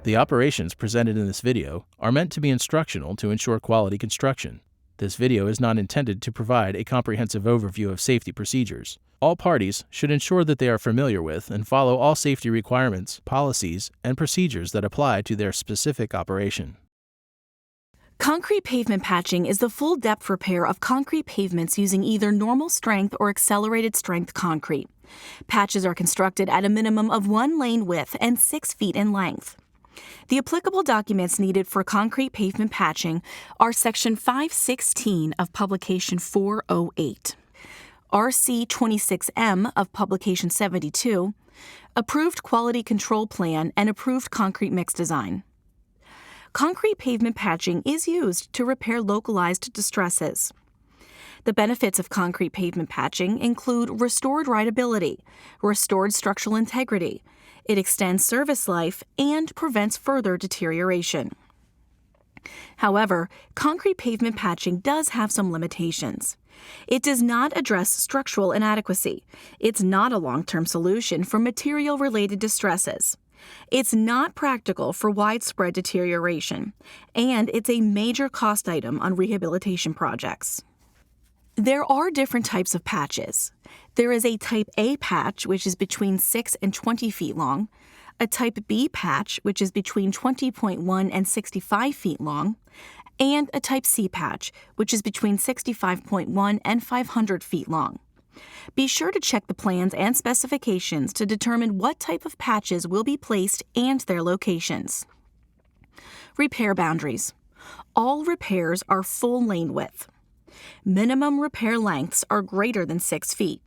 The operations presented in this video are meant to be instructional to ensure quality construction. This video is not intended to provide a comprehensive overview of safety procedures. All parties should ensure that they are familiar with and follow all safety requirements, policies, and procedures that apply to their specific operation. Concrete pavement patching is the full-depth repair of concrete pavements using either normal strength or accelerated strength concrete. Patches are constructed at a minimum of 1 lane width and 6 feet in length. The applicable documents needed for concrete pavement patching are Section 516 of Publication 408, RC 26M of Publication 72, Approved Quality Control Plan, and Approved Concrete Mix Design. Concrete pavement patching is used to repair localized distresses. The benefits of concrete pavement patching include restored rideability, restored structural integrity. It extends service life and prevents further deterioration. However, concrete pavement patching does have some limitations. It does not address structural inadequacy. It's not a long-term solution for material-related distresses. It's not practical for widespread deterioration, and it's a major cost item on rehabilitation projects. There are different types of patches. There is a Type A patch, which is between 6 and 20 feet long, a Type B patch, which is between 20.1 and 65 feet long, and a Type C patch, which is between 65.1 and 500 feet long. Be sure to check the plans and specifications to determine what type of patches will be placed and their locations. Repair boundaries. All repairs are full lane width. Minimum repair lengths are greater than 6 feet.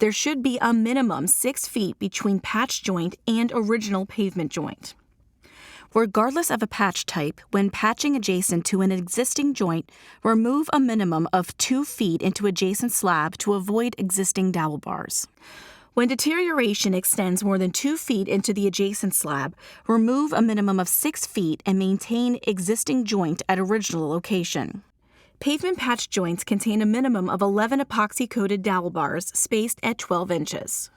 There should be a minimum 6 feet between patch joint and original pavement joint. Regardless of a patch type, when patching adjacent to an existing joint, remove a minimum of 2 feet into adjacent slab to avoid existing dowel bars. When deterioration extends more than 2 feet into the adjacent slab, remove a minimum of 6 feet and maintain existing joint at original location. Pavement patch joints contain a minimum of 11 epoxy-coated dowel bars spaced at 12 inches.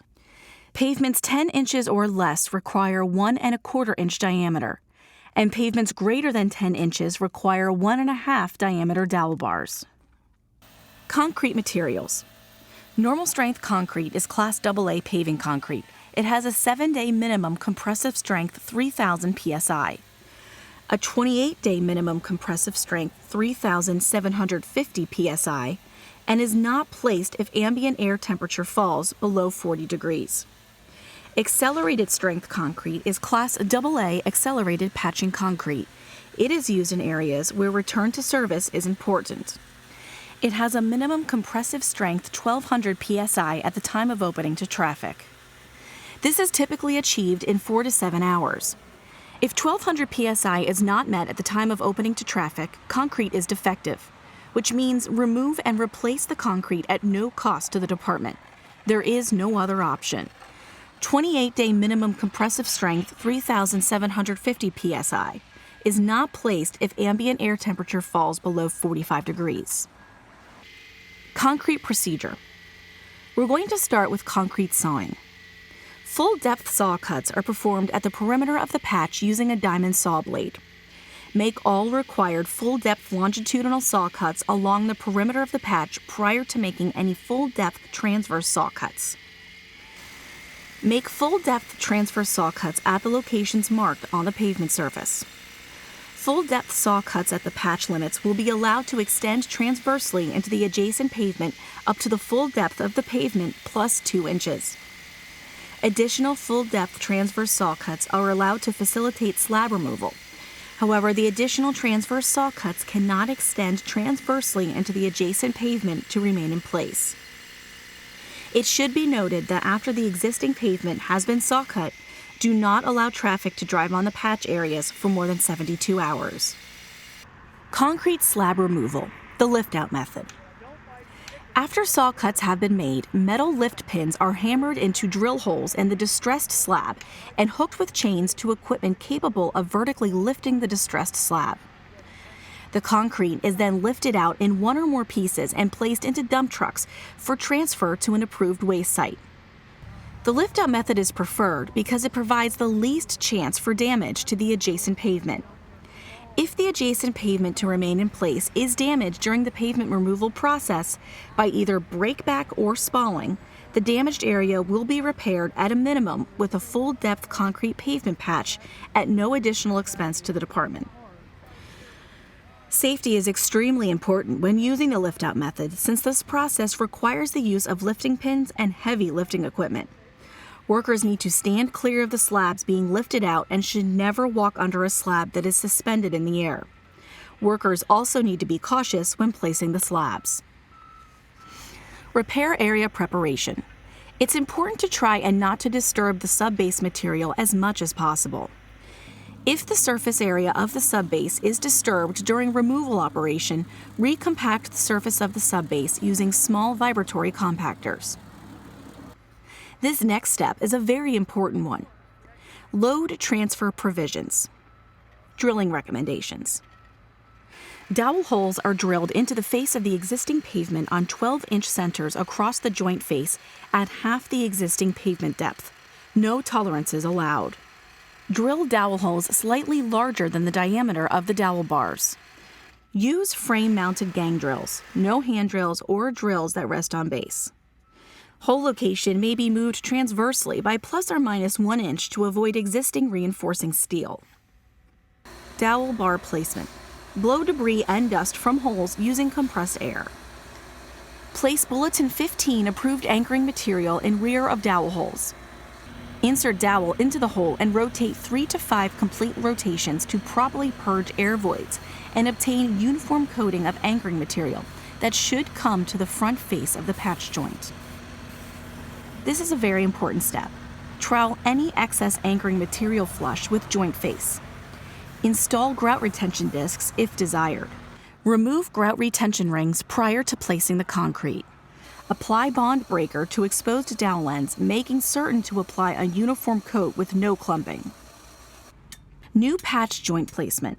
Pavements 10 inches or less require 1 1/4 inch diameter, and pavements greater than 10 inches require 1 1/2 diameter dowel bars. Concrete materials. Normal strength concrete is Class AA paving concrete. It has a 7-day minimum compressive strength 3,000 psi. A 28-day minimum compressive strength 3,750 psi, and is not placed if ambient air temperature falls below 40 degrees. Accelerated strength concrete is Class AA accelerated patching concrete. It is used in areas where return to service is important. It has a minimum compressive strength 1,200 psi at the time of opening to traffic. This is typically achieved in 4 to 7 hours. If 1,200 psi is not met at the time of opening to traffic, concrete is defective, which means remove and replace the concrete at no cost to the department. There is no other option. 28-day minimum compressive strength 3,750 psi is not placed if ambient air temperature falls below 45 degrees. Concrete procedure. We're going to start with concrete sawing. Full-depth saw cuts are performed at the perimeter of the patch using a diamond saw blade. Make all required full-depth longitudinal saw cuts along the perimeter of the patch prior to making any full-depth transverse saw cuts. Make full-depth transverse saw cuts at the locations marked on the pavement surface. Full-depth saw cuts at the patch limits will be allowed to extend transversely into the adjacent pavement up to the full depth of the pavement plus 2 inches. Additional full-depth transverse saw cuts are allowed to facilitate slab removal. However, the additional transverse saw cuts cannot extend transversely into the adjacent pavement to remain in place. It should be noted that after the existing pavement has been saw cut, do not allow traffic to drive on the patch areas for more than 72 hours. Concrete slab removal, the lift-out method. After saw cuts have been made, metal lift pins are hammered into drill holes in the distressed slab and hooked with chains to equipment capable of vertically lifting the distressed slab. The concrete is then lifted out in 1 or more pieces and placed into dump trucks for transfer to an approved waste site. The lift-out method is preferred because it provides the least chance for damage to the adjacent pavement. If the adjacent pavement to remain in place is damaged during the pavement removal process by either breakback or spalling, the damaged area will be repaired at a minimum with a full-depth concrete pavement patch at no additional expense to the department. Safety is extremely important when using the lift-out method since this process requires the use of lifting pins and heavy lifting equipment. Workers need to stand clear of the slabs being lifted out and should never walk under a slab that is suspended in the air. Workers also need to be cautious when placing the slabs. Repair area preparation. It's important to try and not to disturb the subbase material as much as possible. If the surface area of the subbase is disturbed during removal operation, recompact the surface of the subbase using small vibratory compactors. This next step is a very important one. Load transfer provisions. Drilling recommendations. Dowel holes are drilled into the face of the existing pavement on 12-inch centers across the joint face at half the existing pavement depth. No tolerances allowed. Drill dowel holes slightly larger than the diameter of the dowel bars. Use frame-mounted gang drills, no hand drills or drills that rest on base. Hole location may be moved transversely by plus or minus 1 inch to avoid existing reinforcing steel. Dowel bar placement. Blow debris and dust from holes using compressed air. Place Bulletin 15 approved anchoring material in rear of dowel holes. Insert dowel into the hole and rotate 3 to 5 complete rotations to properly purge air voids and obtain uniform coating of anchoring material that should come to the front face of the patch joint. This is a very important step. Trowel any excess anchoring material flush with joint face. Install grout retention discs if desired. Remove grout retention rings prior to placing the concrete. Apply bond breaker to exposed dowel ends, making certain to apply a uniform coat with no clumping. New patch joint placement.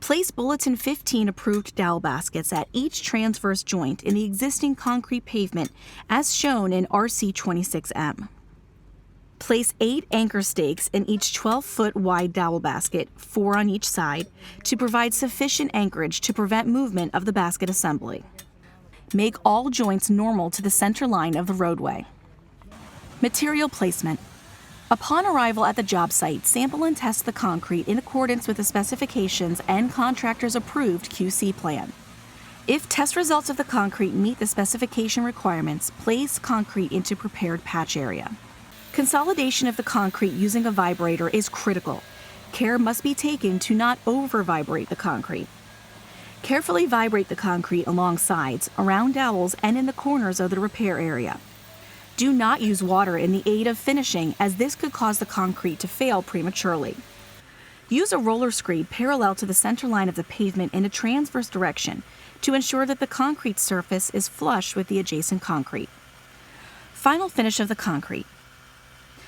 Place Bulletin 15 approved dowel baskets at each transverse joint in the existing concrete pavement as shown in RC 26M. Place 8 anchor stakes in each 12-foot wide dowel basket, 4 on each side, to provide sufficient anchorage to prevent movement of the basket assembly. Make all joints normal to the center line of the roadway. Material placement. Upon arrival at the job site, sample and test the concrete in accordance with the specifications and contractor's approved QC plan. If test results of the concrete meet the specification requirements, place concrete into prepared patch area. Consolidation of the concrete using a vibrator is critical. Care must be taken to not over-vibrate the concrete. Carefully vibrate the concrete along sides, around dowels, and in the corners of the repair area. Do not use water in the aid of finishing, as this could cause the concrete to fail prematurely. Use a roller screed parallel to the center line of the pavement in a transverse direction to ensure that the concrete surface is flush with the adjacent concrete. Final finish of the concrete.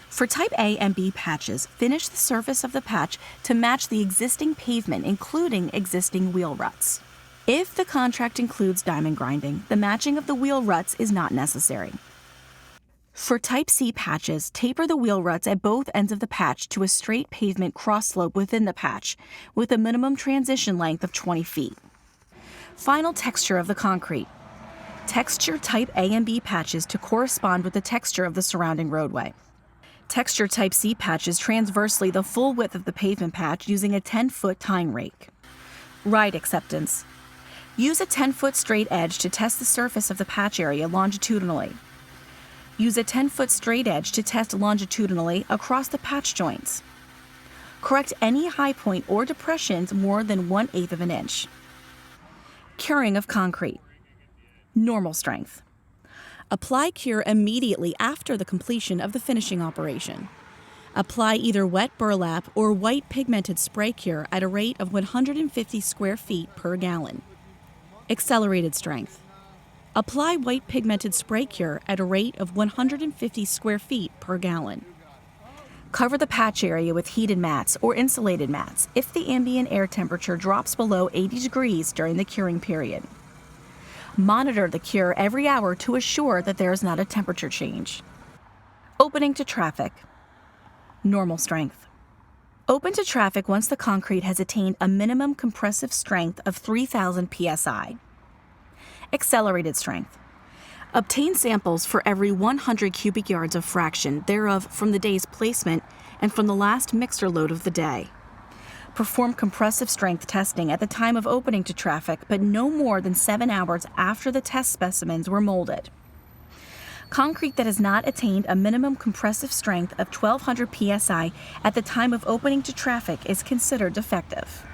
For Type A and B patches, finish the surface of the patch to match the existing pavement, including existing wheel ruts. If the contract includes diamond grinding, the matching of the wheel ruts is not necessary. For Type C patches, taper the wheel ruts at both ends of the patch to a straight pavement cross slope within the patch, with a minimum transition length of 20 feet. Final texture of the concrete. Texture Type A and B patches to correspond with the texture of the surrounding roadway. Texture Type C patches transversely the full width of the pavement patch using a 10-foot tying rake. Ride acceptance. Use a 10-foot straight edge to test the surface of the patch area longitudinally. Use a 10-foot straight edge to test longitudinally across the patch joints. Correct any high point or depressions more than 1/8 of an inch. Curing of concrete. Normal strength. Apply cure immediately after the completion of the finishing operation. Apply either wet burlap or white pigmented spray cure at a rate of 150 square feet per gallon. Accelerated strength. Apply white pigmented spray cure at a rate of 150 square feet per gallon. Cover the patch area with heated mats or insulated mats if the ambient air temperature drops below 80 degrees during the curing period. Monitor the cure every hour to assure that there is not a temperature change. Opening to traffic. Normal strength. Open to traffic once the concrete has attained a minimum compressive strength of 3,000 psi. Accelerated strength. Obtain samples for every 100 cubic yards of fraction thereof from the day's placement and from the last mixer load of the day. Perform compressive strength testing at the time of opening to traffic, but no more than 7 hours after the test specimens were molded. Concrete that has not attained a minimum compressive strength of 1,200 psi at the time of opening to traffic is considered defective.